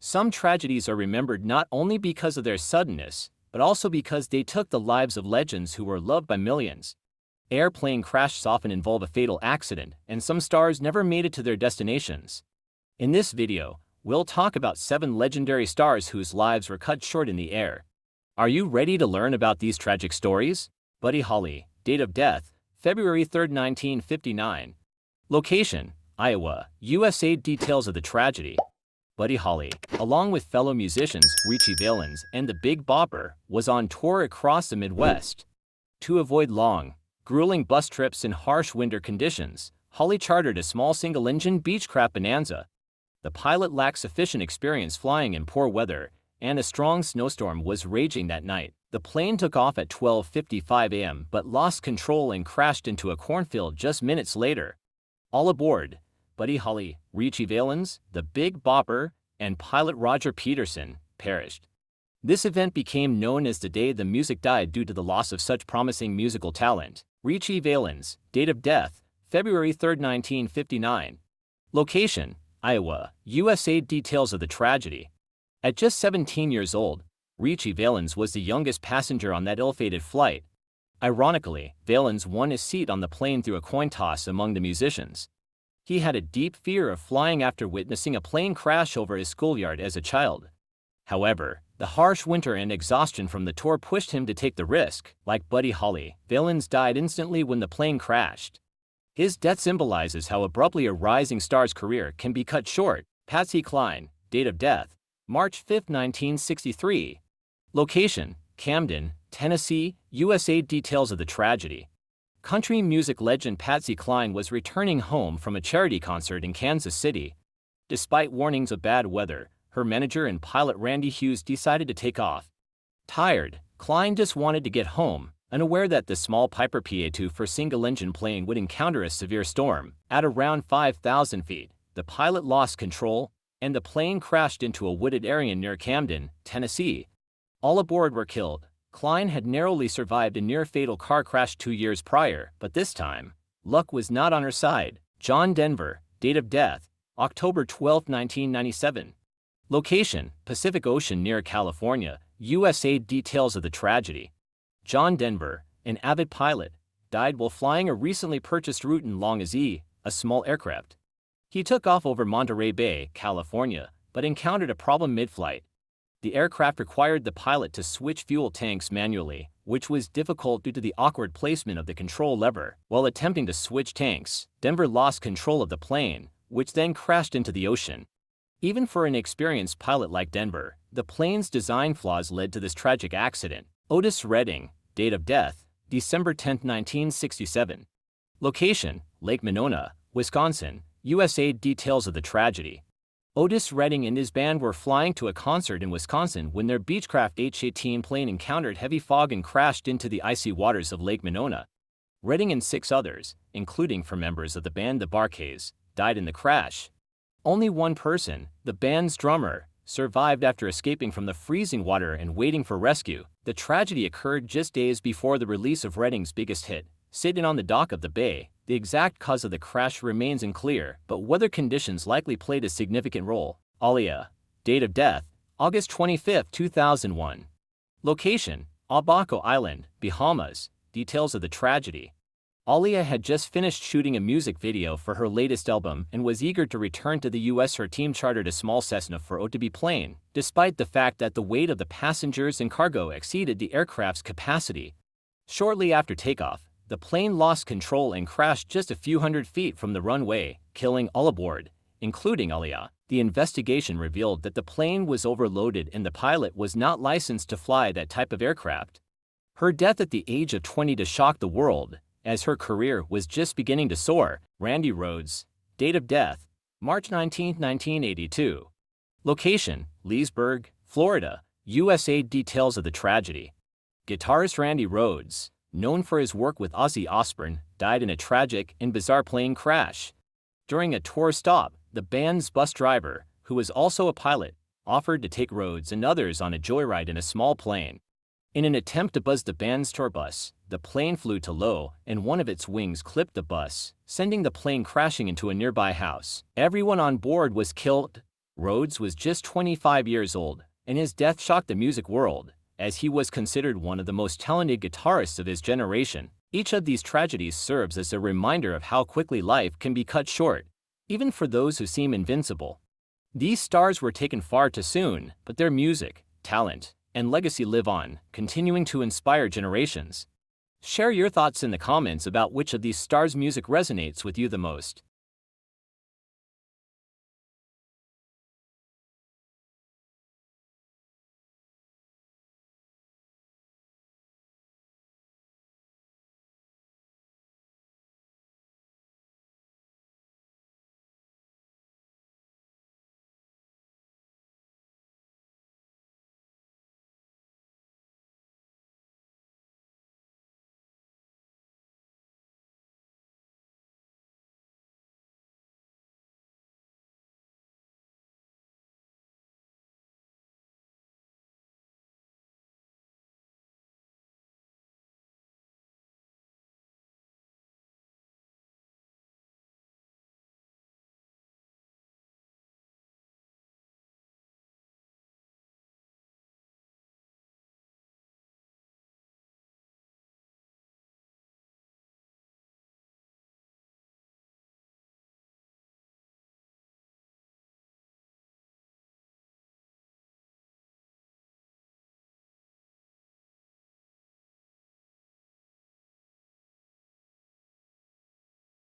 Some tragedies are remembered not only because of their suddenness, but also because they took the lives of legends who were loved by millions. Airplane crashes often involve a fatal accident, and some stars never made it to their destinations. In this video, we'll talk about 7 legendary stars whose lives were cut short in the air. Are you ready to learn about these tragic stories? Buddy Holly, date of death, February 3, 1959. Location, Iowa, USA. Details of the tragedy. Buddy Holly, along with fellow musicians Ritchie Valens and the Big Bopper, was on tour across the Midwest. To avoid long, grueling bus trips in harsh winter conditions, Holly chartered a small single-engine Beechcraft Bonanza. The pilot lacked sufficient experience flying in poor weather, and a strong snowstorm was raging that night. The plane took off at 12:55 a.m. but lost control and crashed into a cornfield just minutes later. All aboard, Buddy Holly, Ritchie Valens, the Big Bopper, and pilot Roger Peterson, perished. This event became known as the day the music died due to the loss of such promising musical talent. Ritchie Valens, date of death, February 3, 1959. Location, Iowa, USA. Details of the tragedy. At just 17 years old, Ritchie Valens was the youngest passenger on that ill-fated flight. Ironically, Valens won his seat on the plane through a coin toss among the musicians. He had a deep fear of flying after witnessing a plane crash over his schoolyard as a child. However, the harsh winter and exhaustion from the tour pushed him to take the risk. Like Buddy Holly, Valens died instantly when the plane crashed. His death symbolizes how abruptly a rising star's career can be cut short. Patsy Cline, date of death, March 5, 1963. Location, Camden, Tennessee, USA. Details of the tragedy. Country music legend Patsy Cline was returning home from a charity concert in Kansas City. Despite warnings of bad weather, her manager and pilot Randy Hughes decided to take off. Tired, Cline just wanted to get home, unaware that the small Piper PA-2 for single-engine plane would encounter a severe storm. At around 5,000 feet, the pilot lost control, and the plane crashed into a wooded area near Camden, Tennessee. All aboard were killed. Cline had narrowly survived a near-fatal car crash 2 years prior, but this time, luck was not on her side. John Denver, date of death, October 12, 1997. Location, Pacific Ocean near California, USA. Details of the tragedy. John Denver, an avid pilot, died while flying a recently purchased Rutan Long-Az, a small aircraft. He took off over Monterey Bay, California, but encountered a problem mid-flight. The aircraft required the pilot to switch fuel tanks manually, which was difficult due to the awkward placement of the control lever. While attempting to switch tanks, Denver lost control of the plane, which then crashed into the ocean. Even for an experienced pilot like Denver, the plane's design flaws led to this tragic accident. Otis Redding, date of death, December 10, 1967. Location, Lake Monona, Wisconsin, USA. Details of the tragedy. Otis Redding and his band were flying to a concert in Wisconsin when their Beechcraft H-18 plane encountered heavy fog and crashed into the icy waters of Lake Monona. Redding and 6 others, including 4 members of the band the Barkays, died in the crash. Only one person, the band's drummer, survived after escaping from the freezing water and waiting for rescue. The tragedy occurred just days before the release of Redding's biggest hit, Sitting on the Dock of the Bay. The exact cause of the crash remains unclear, but weather conditions likely played a significant role. Alia, date of death, August 25, 2001. Location, Abaco Island, Bahamas. Details of the tragedy. Alia had just finished shooting a music video for her latest album and was eager to return to the U.S. Her team chartered a small Cessna 402 plane, despite the fact that the weight of the passengers and cargo exceeded the aircraft's capacity. Shortly after takeoff, the plane lost control and crashed just a few hundred feet from the runway, killing all aboard, including Alia. The investigation revealed that the plane was overloaded and the pilot was not licensed to fly that type of aircraft. Her death at the age of 20 shocked the world, as her career was just beginning to soar. Randy Rhoads, date of death, March 19, 1982. Location, Leesburg, Florida, USA. Details of the tragedy. Guitarist Randy Rhoads, known for his work with Ozzy Osbourne, died in a tragic and bizarre plane crash. During a tour stop, the band's bus driver, who was also a pilot, offered to take Rhoads and others on a joyride in a small plane. In an attempt to buzz the band's tour bus, the plane flew too low and one of its wings clipped the bus, sending the plane crashing into a nearby house. Everyone on board was killed. Rhodes was just 25 years old, and his death shocked the music world, as he was considered one of the most talented guitarists of his generation. Each of these tragedies serves as a reminder of how quickly life can be cut short, even for those who seem invincible. These stars were taken far too soon, but their music, talent, and legacy live on, continuing to inspire generations. Share your thoughts in the comments about which of these stars' music resonates with you the most.